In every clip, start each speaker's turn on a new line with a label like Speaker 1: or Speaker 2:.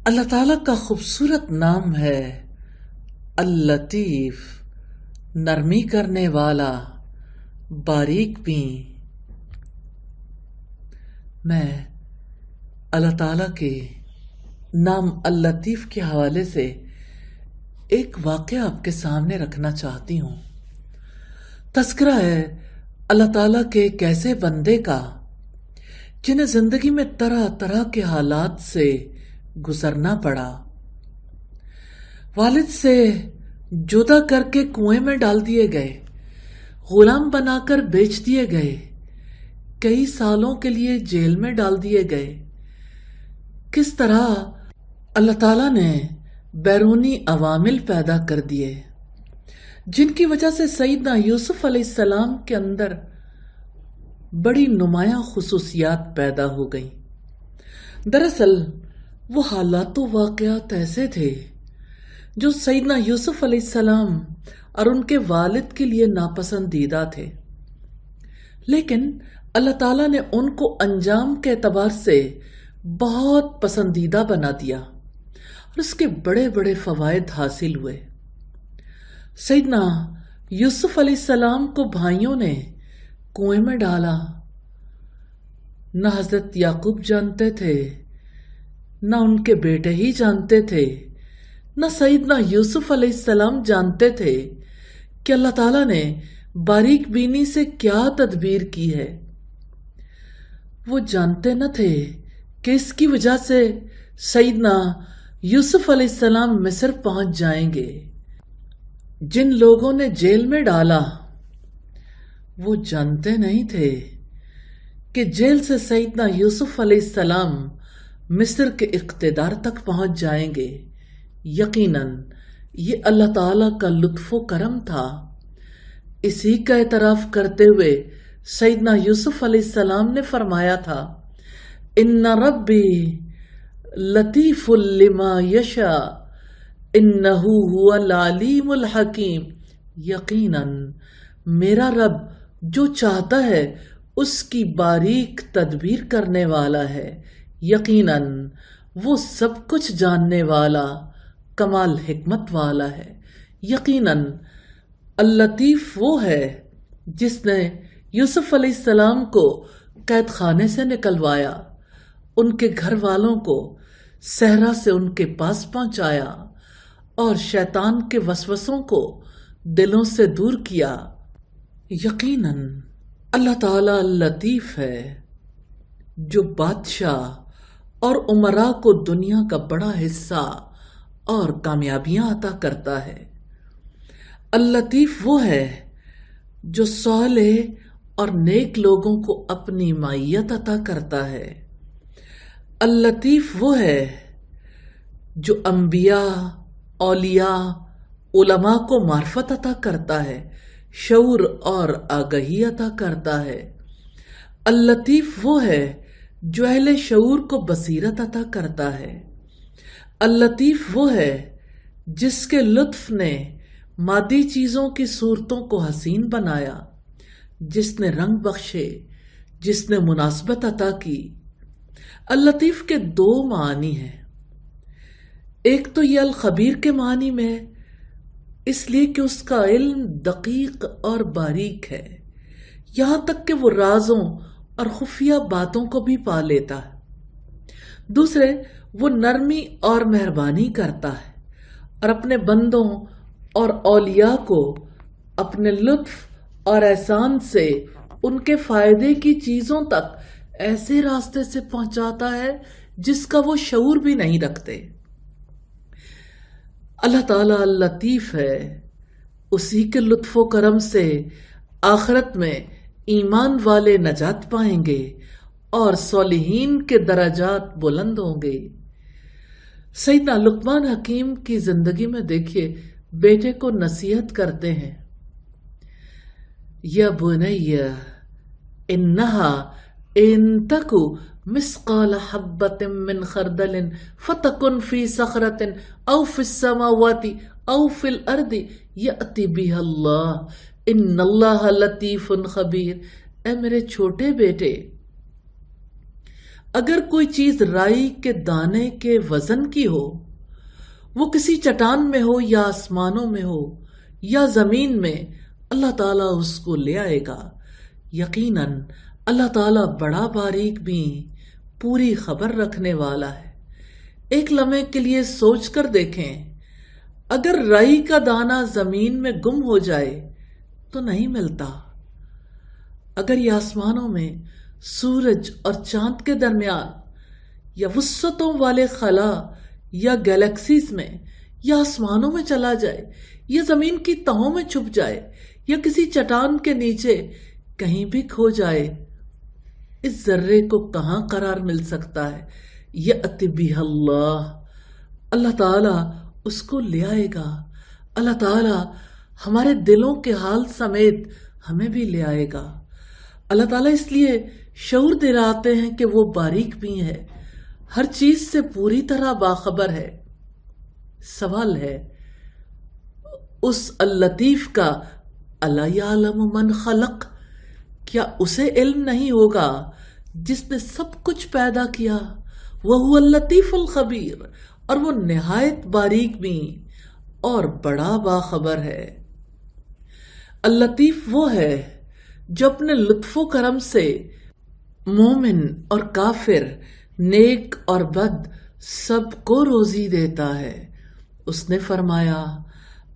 Speaker 1: اللہ تعالیٰ کا خوبصورت نام ہے اللطیف، نرمی کرنے والا، باریک بین۔ میں اللہ تعالیٰ کے نام اللطیف کے حوالے سے ایک واقعہ آپ کے سامنے رکھنا چاہتی ہوں۔ تذکرہ ہے اللہ تعالیٰ کے ایک ایسے بندے کا جنہیں زندگی میں طرح طرح کے حالات سے گزرنا پڑا۔ والد سے جدا کر کے کنویں میں ڈال دیے گئے، غلام بنا کر بیچ دیے گئے، کئی سالوں کے لیے جیل میں ڈال دیے گئے۔ کس طرح اللہ تعالیٰ نے بیرونی عوامل پیدا کر دیے جن کی وجہ سے سیدنا یوسف علیہ السلام کے اندر بڑی نمایاں خصوصیات پیدا ہو گئیں۔ دراصل وہ حالات و واقعات ایسے تھے جو سیدنا یوسف علیہ السلام اور ان کے والد کے لیے ناپسندیدہ تھے، لیکن اللہ تعالیٰ نے ان کو انجام کے اعتبار سے بہت پسندیدہ بنا دیا اور اس کے بڑے بڑے فوائد حاصل ہوئے۔ سیدنا یوسف علیہ السلام کو بھائیوں نے کنویں میں ڈالا، نہ حضرت یعقوب جانتے تھے، نہ ان کے بیٹے ہی جانتے تھے، نہ سیدنا یوسف علیہ السلام جانتے تھے کہ اللہ تعالیٰ نے باریک بینی سے کیا تدبیر کی ہے۔ وہ جانتے نہ تھے کہ اس کی وجہ سے سیدنا یوسف علیہ السلام مصر پہنچ جائیں گے۔ جن لوگوں نے جیل میں ڈالا وہ جانتے نہیں تھے کہ جیل سے سیدنا یوسف علیہ السلام مصر کے اقتدار تک پہنچ جائیں گے۔ یقیناً یہ اللہ تعالیٰ کا لطف و کرم تھا۔ اسی کا اعتراف کرتے ہوئے سیدنا یوسف علیہ السلام نے فرمایا تھا، ان ربی لطیف لما یشاء انہ هو العلیم الحکیم۔ یقیناً میرا رب جو چاہتا ہے اس کی باریک تدبیر کرنے والا ہے، یقیناً وہ سب کچھ جاننے والا، کمال حکمت والا ہے۔ یقیناً اللطیف وہ ہے جس نے یوسف علیہ السلام کو قید خانے سے نکلوایا، ان کے گھر والوں کو صحرا سے ان کے پاس پہنچایا اور شیطان کے وسوسوں کو دلوں سے دور کیا۔ یقیناً اللہ تعالیٰ لطیف ہے جو بادشاہ اور امراء کو دنیا کا بڑا حصہ اور کامیابیاں عطا کرتا ہے۔ اللطیف وہ ہے جو صالح اور نیک لوگوں کو اپنی معیت عطا کرتا ہے۔ اللطیف وہ ہے جو انبیاء، اولیاء، علماء کو معرفت عطا کرتا ہے، شعور اور آگہی عطا کرتا ہے۔ اللطیف وہ ہے جو اہل شعور کو بصیرت عطا کرتا ہے۔ اللطیف وہ ہے جس کے لطف نے مادی چیزوں کی صورتوں کو حسین بنایا، جس نے رنگ بخشے، جس نے مناسبت عطا کی۔ اللطیف کے دو معنی ہیں، ایک تو یہ الخبیر کے معنی میں، اس لیے کہ اس کا علم دقیق اور باریک ہے، یہاں تک کہ وہ رازوں اور خفیہ باتوں کو بھی پا لیتا ہے۔ دوسرے، وہ نرمی اور مہربانی کرتا ہے اور اپنے بندوں اور اولیاء کو اپنے لطف اور احسان سے ان کے فائدے کی چیزوں تک ایسے راستے سے پہنچاتا ہے جس کا وہ شعور بھی نہیں رکھتے۔ اللہ تعالیٰ لطیف ہے، اسی کے لطف و کرم سے آخرت میں ایمان والے نجات پائیں گے اور صالحین کے درجات بلند ہوں گے۔ سیدنا لقمان حکیم کی زندگی میں دیکھیے، بیٹے کو نصیحت کرتے ہیں، یا بنی انہا ان تکو مثقال حبۃ من خردل فتکن فی صخرۃ او فی السماوات او فی الارض یأتی بها اللہ ان اللہ لطیف خبیر۔ اے میرے چھوٹے بیٹے، اگر کوئی چیز رائی کے دانے کے وزن کی ہو، وہ کسی چٹان میں ہو یا آسمانوں میں ہو یا زمین میں، اللہ تعالیٰ اس کو لے آئے گا۔ یقیناً اللہ تعالیٰ بڑا باریک بھی پوری خبر رکھنے والا ہے۔ ایک لمحے کے لیے سوچ کر دیکھیں، اگر رائی کا دانہ زمین میں گم ہو جائے تو نہیں ملتا۔ اگر یہ آسمانوں میں سورج اور چاند کے درمیان یا وسعتوں والے خلا یا گیلیکسیز میں یا آسمانوں میں چلا جائے یا زمین کی تہوں میں چھپ جائے یا کسی چٹان کے نیچے کہیں بھی کھو جائے، اس ذرے کو کہاں قرار مل سکتا ہے؟ یأتی بہ اللہ، اللہ تعالیٰ اس کو لے آئے گا۔ اللہ تعالیٰ ہمارے دلوں کے حال سمیت ہمیں بھی لے آئے گا۔ اللہ تعالیٰ اس لیے شعور دلاتے ہیں کہ وہ باریک بھی ہے، ہر چیز سے پوری طرح باخبر ہے۔ سوال ہے اس اللطیف کا، الا یعلم من خلق، کیا اسے علم نہیں ہوگا جس نے سب کچھ پیدا کیا؟ وہو اللطیف الخبیر، اور وہ نہایت باریک بھی اور بڑا باخبر ہے۔ اللطیف وہ ہے جو اپنے لطف و کرم سے مومن اور کافر، نیک اور بد سب کو روزی دیتا ہے۔ اس نے فرمایا،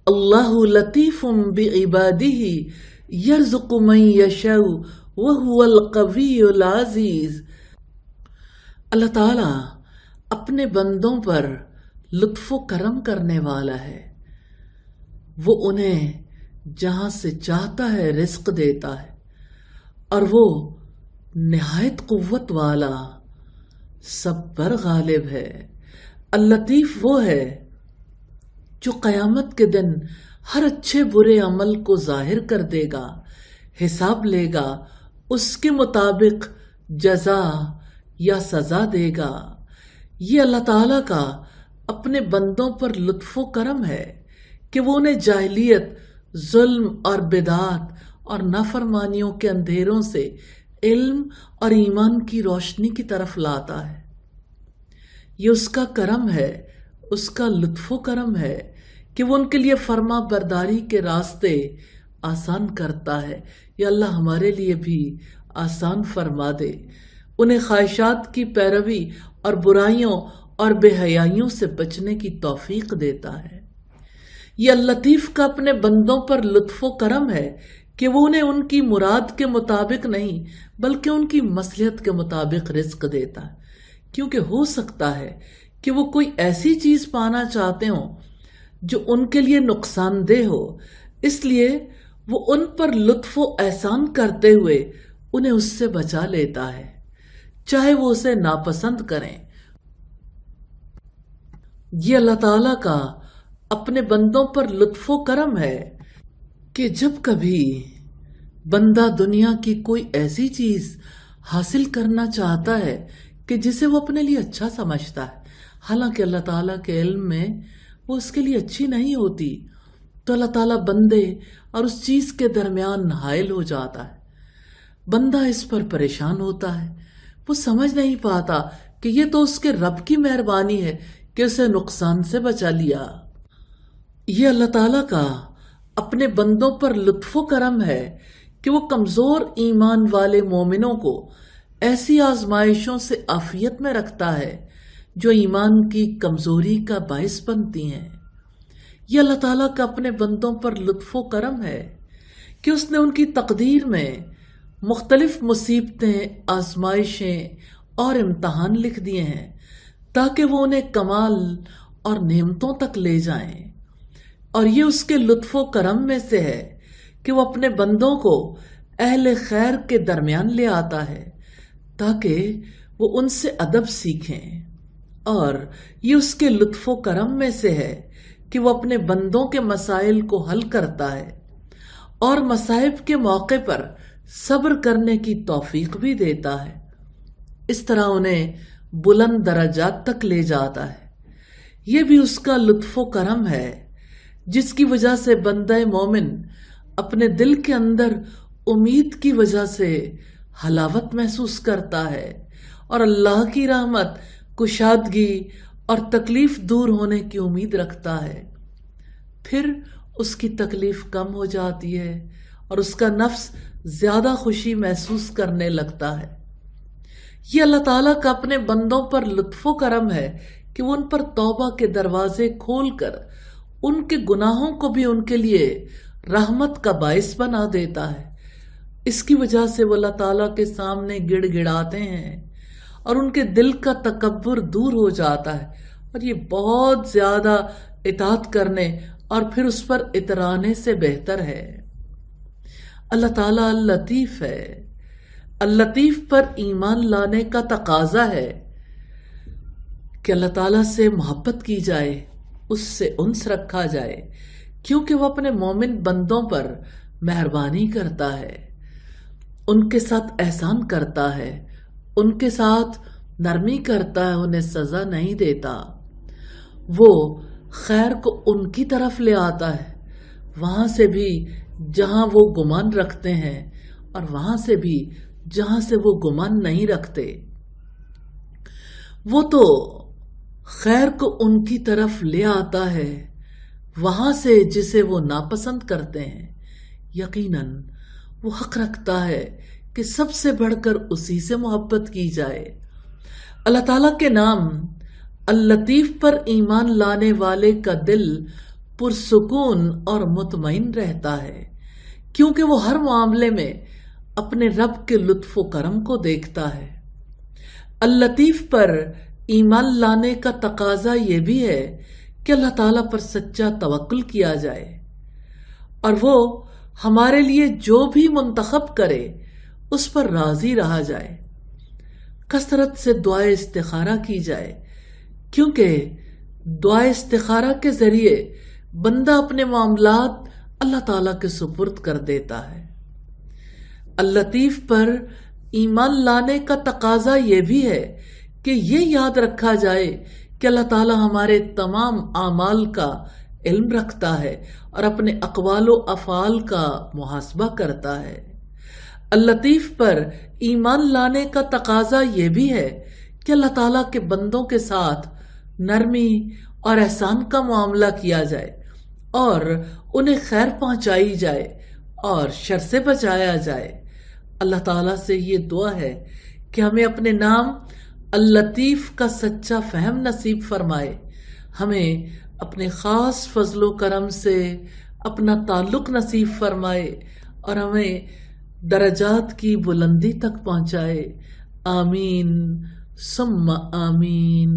Speaker 1: اللہ لطیف بعبادہ یرزق من یشاء وہو القوی العزیز۔ اللہ تعالیٰ اپنے بندوں پر لطف و کرم کرنے والا ہے، وہ انہیں جہاں سے چاہتا ہے رزق دیتا ہے، اور وہ نہایت قوت والا، سب پر غالب ہے۔ اللطیف وہ ہے جو قیامت کے دن ہر اچھے برے عمل کو ظاہر کر دے گا، حساب لے گا، اس کے مطابق جزا یا سزا دے گا۔ یہ اللہ تعالیٰ کا اپنے بندوں پر لطف و کرم ہے کہ وہ انہیں جاہلیت، ظلم اور بدعات اور نافرمانیوں کے اندھیروں سے علم اور ایمان کی روشنی کی طرف لاتا ہے۔ یہ اس کا کرم ہے، اس کا لطف و کرم ہے کہ وہ ان کے لیے فرما برداری کے راستے آسان کرتا ہے۔ یا اللہ ہمارے لیے بھی آسان فرما دے، انہیں خواہشات کی پیروی اور برائیوں اور بے حیائیوں سے بچنے کی توفیق دیتا ہے۔ یہ اللطیف کا اپنے بندوں پر لطف و کرم ہے کہ وہ انہیں ان کی مراد کے مطابق نہیں بلکہ ان کی مصلحت کے مطابق رزق دیتا ہے، کیونکہ ہو سکتا ہے کہ وہ کوئی ایسی چیز پانا چاہتے ہوں جو ان کے لیے نقصان دہ ہو، اس لیے وہ ان پر لطف و احسان کرتے ہوئے انہیں اس سے بچا لیتا ہے، چاہے وہ اسے ناپسند کریں۔ یہ اللہ تعالیٰ کا اپنے بندوں پر لطف و کرم ہے کہ جب کبھی بندہ دنیا کی کوئی ایسی چیز حاصل کرنا چاہتا ہے کہ جسے وہ اپنے لیے اچھا سمجھتا ہے، حالانکہ اللہ تعالیٰ کے علم میں وہ اس کے لیے اچھی نہیں ہوتی، تو اللہ تعالیٰ بندے اور اس چیز کے درمیان حائل ہو جاتا ہے۔ بندہ اس پر پریشان ہوتا ہے، وہ سمجھ نہیں پاتا کہ یہ تو اس کے رب کی مہربانی ہے کہ اسے نقصان سے بچا لیا۔ یہ اللہ تعالیٰ کا اپنے بندوں پر لطف و کرم ہے کہ وہ کمزور ایمان والے مومنوں کو ایسی آزمائشوں سے عافیت میں رکھتا ہے جو ایمان کی کمزوری کا باعث بنتی ہیں۔ یہ اللہ تعالیٰ کا اپنے بندوں پر لطف و کرم ہے کہ اس نے ان کی تقدیر میں مختلف مصیبتیں، آزمائشیں اور امتحان لکھ دیے ہیں تاکہ وہ انہیں کمال اور نعمتوں تک لے جائیں، اور یہ اس کے لطف و کرم میں سے ہے کہ وہ اپنے بندوں کو اہل خیر کے درمیان لے آتا ہے تاکہ وہ ان سے ادب سیکھیں، اور یہ اس کے لطف و کرم میں سے ہے کہ وہ اپنے بندوں کے مسائل کو حل کرتا ہے اور مصائب کے موقع پر صبر کرنے کی توفیق بھی دیتا ہے، اس طرح انہیں بلند درجات تک لے جاتا ہے۔ یہ بھی اس کا لطف و کرم ہے جس کی وجہ سے بندہ مومن اپنے دل کے اندر امید کی وجہ سے حلاوت محسوس کرتا ہے اور اللہ کی رحمت، کشادگی اور تکلیف دور ہونے کی امید رکھتا ہے۔ پھر اس کی تکلیف کم ہو جاتی ہے اور اس کا نفس زیادہ خوشی محسوس کرنے لگتا ہے۔ یہ اللہ تعالیٰ کا اپنے بندوں پر لطف و کرم ہے کہ وہ ان پر توبہ کے دروازے کھول کر ان کے گناہوں کو بھی ان کے لیے رحمت کا باعث بنا دیتا ہے۔ اس کی وجہ سے وہ اللہ تعالیٰ کے سامنے گڑ گڑاتے ہیں اور ان کے دل کا تکبر دور ہو جاتا ہے، اور یہ بہت زیادہ اطاعت کرنے اور پھر اس پر اترانے سے بہتر ہے۔ اللہ تعالیٰ اللطیف ہے۔ اللطیف پر ایمان لانے کا تقاضا ہے کہ اللہ تعالیٰ سے محبت کی جائے، اس سے انس رکھا جائے، کیونکہ وہ اپنے مومن بندوں پر مہربانی کرتا ہے، ان کے ساتھ احسان کرتا ہے، ان کے ساتھ نرمی کرتا ہے، انہیں سزا نہیں دیتا۔ وہ خیر کو ان کی طرف لے آتا ہے، وہاں سے بھی جہاں وہ گمان رکھتے ہیں اور وہاں سے بھی جہاں سے وہ گمان نہیں رکھتے۔ وہ تو خیر کو ان کی طرف لے آتا ہے وہاں سے جسے وہ ناپسند کرتے ہیں۔ یقیناً وہ حق رکھتا ہے کہ سب سے بڑھ کر اسی سے محبت کی جائے۔ اللہ تعالیٰ کے نام اللطیف پر ایمان لانے والے کا دل پرسکون اور مطمئن رہتا ہے، کیونکہ وہ ہر معاملے میں اپنے رب کے لطف و کرم کو دیکھتا ہے۔ اللطیف پر ایمان لانے کا تقاضا یہ بھی ہے کہ اللہ تعالیٰ پر سچا توکل کیا جائے اور وہ ہمارے لیے جو بھی منتخب کرے اس پر راضی رہا جائے۔ کثرت سے دعائے استخارہ کی جائے، کیونکہ دعائے استخارہ کے ذریعے بندہ اپنے معاملات اللہ تعالیٰ کے سپرد کر دیتا ہے۔ اللطیف پر ایمان لانے کا تقاضا یہ بھی ہے کہ یہ یاد رکھا جائے کہ اللہ تعالیٰ ہمارے تمام اعمال کا علم رکھتا ہے اور اپنے اقوال و افعال کا محاسبہ کرتا ہے۔ اللطیف پر ایمان لانے کا تقاضا یہ بھی ہے کہ اللہ تعالیٰ کے بندوں کے ساتھ نرمی اور احسان کا معاملہ کیا جائے اور انہیں خیر پہنچائی جائے اور شر سے بچایا جائے۔ اللہ تعالیٰ سے یہ دعا ہے کہ ہمیں اپنے نام اللطیف کا سچا فہم نصیب فرمائے، ہمیں اپنے خاص فضل و کرم سے اپنا تعلق نصیب فرمائے اور ہمیں درجات کی بلندی تک پہنچائے۔ آمین ثم آمین۔